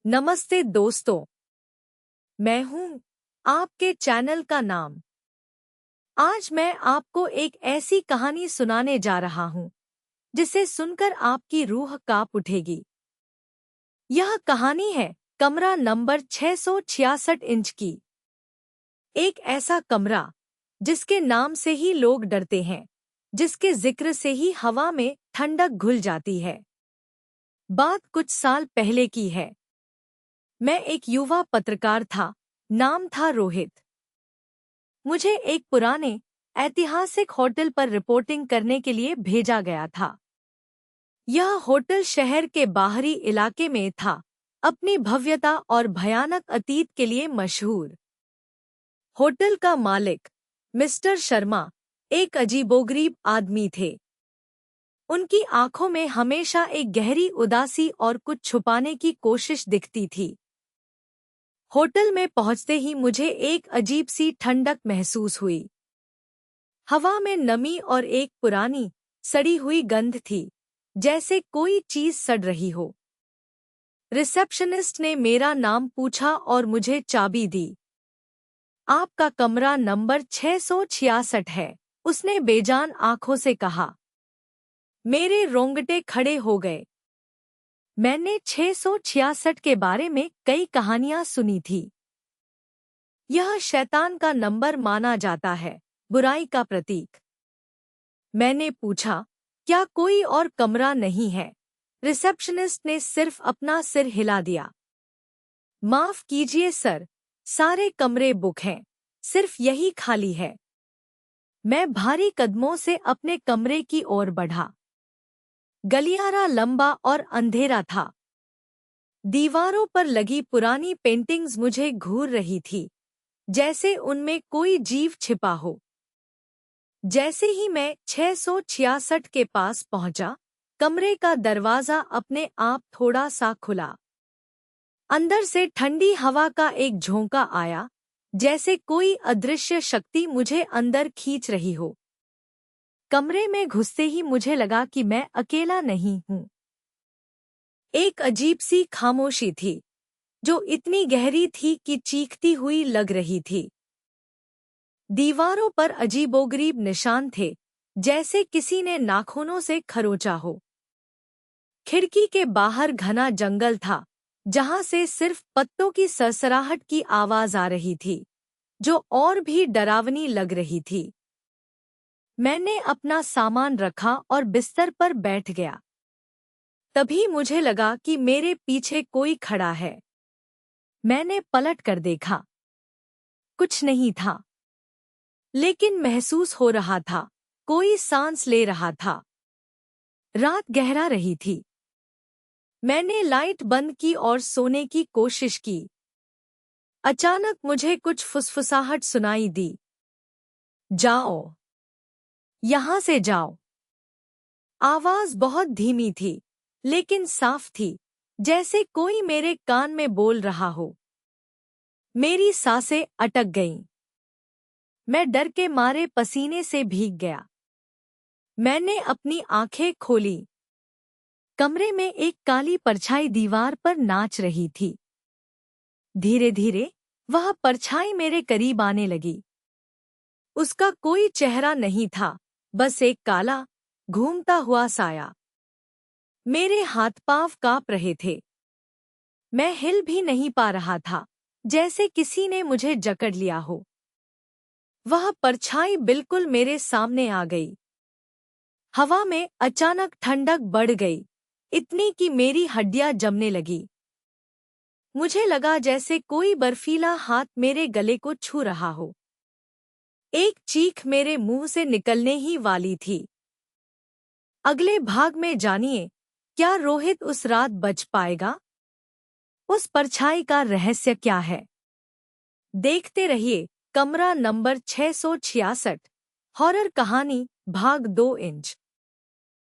नमस्ते दोस्तों, मैं हूं आपके चैनल का नाम। आज मैं आपको एक ऐसी कहानी सुनाने जा रहा हूं जिसे सुनकर आपकी रूह कांप उठेगी। यह कहानी है कमरा नंबर 666 इंच की। एक ऐसा कमरा जिसके नाम से ही लोग डरते हैं, जिसके जिक्र से ही हवा में ठंडक घुल जाती है। बात कुछ साल पहले की है। मैं एक युवा पत्रकार था, नाम था रोहित। मुझे एक पुराने ऐतिहासिक होटल पर रिपोर्टिंग करने के लिए भेजा गया था। यह होटल शहर के बाहरी इलाके में था, अपनी भव्यता और भयानक अतीत के लिए मशहूर। होटल का मालिक मिस्टर शर्मा एक अजीबोगरीब आदमी थे। उनकी आंखों में हमेशा एक गहरी उदासी और कुछ छुपाने की कोशिश दिखती थी। होटल में पहुंचते ही मुझे एक अजीब सी ठंडक महसूस हुई। हवा में नमी और एक पुरानी सड़ी हुई गंध थी, जैसे कोई चीज सड़ रही हो। रिसेप्शनिस्ट ने मेरा नाम पूछा और मुझे चाबी दी। आपका कमरा नंबर 666 है, उसने बेजान आंखों से कहा। मेरे रोंगटे खड़े हो गए। मैंने 666 के बारे में कई कहानियां सुनी थी। यह शैतान का नंबर माना जाता है, बुराई का प्रतीक। मैंने पूछा, क्या कोई और कमरा नहीं है? रिसेप्शनिस्ट ने सिर्फ अपना सिर हिला दिया। माफ कीजिए सर, सारे कमरे बुक हैं, सिर्फ यही खाली है। मैं भारी कदमों से अपने कमरे की ओर बढ़ा। गलियारा लंबा और अंधेरा था। दीवारों पर लगी पुरानी पेंटिंग्स मुझे घूर रही थी, जैसे उनमें कोई जीव छिपा हो। जैसे ही मैं 666 के पास पहुंचा, कमरे का दरवाजा अपने आप थोड़ा सा खुला। अंदर से ठंडी हवा का एक झोंका आया, जैसे कोई अदृश्य शक्ति मुझे अंदर खींच रही हो। कमरे में घुसते ही मुझे लगा कि मैं अकेला नहीं हूँ। एक अजीब सी खामोशी थी, जो इतनी गहरी थी कि चीखती हुई लग रही थी। दीवारों पर अजीबोगरीब निशान थे, जैसे किसी ने नाखूनों से खरोंचा हो। खिड़की के बाहर घना जंगल था, जहां से सिर्फ पत्तों की सरसराहट की आवाज आ रही थी, जो और भी डरावनी लग रही थी। मैंने अपना सामान रखा और बिस्तर पर बैठ गया। तभी मुझे लगा कि मेरे पीछे कोई खड़ा है। मैंने पलट कर देखा। कुछ नहीं था, लेकिन महसूस हो रहा था, कोई सांस ले रहा था। रात गहरा रही थी। मैंने लाइट बंद की और सोने की कोशिश की। अचानक मुझे कुछ फुसफुसाहट सुनाई दी। जाओ, यहां से जाओ। आवाज बहुत धीमी थी, लेकिन साफ थी, जैसे कोई मेरे कान में बोल रहा हो। मेरी सांसें अटक गईं। मैं डर के मारे पसीने से भीग गया। मैंने अपनी आंखें खोली। कमरे में एक काली परछाई दीवार पर नाच रही थी। धीरे धीरे वह परछाई मेरे करीब आने लगी। उसका कोई चेहरा नहीं था, बस एक काला, घूमता हुआ साया। मेरे हाथ पांव कांप रहे थे। मैं हिल भी नहीं पा रहा था, जैसे किसी ने मुझे जकड़ लिया हो। वह परछाई बिल्कुल मेरे सामने आ गई। हवा में अचानक ठंडक बढ़ गई, इतनी कि मेरी हड्डियां जमने लगी। मुझे लगा जैसे कोई बर्फीला हाथ मेरे गले को छू रहा हो। एक चीख मेरे मुंह से निकलने ही वाली थी। अगले भाग में जानिए, क्या रोहित उस रात बच पाएगा? उस परछाई का रहस्य क्या है? देखते रहिए कमरा नंबर 666, हॉरर कहानी भाग 2 इंच।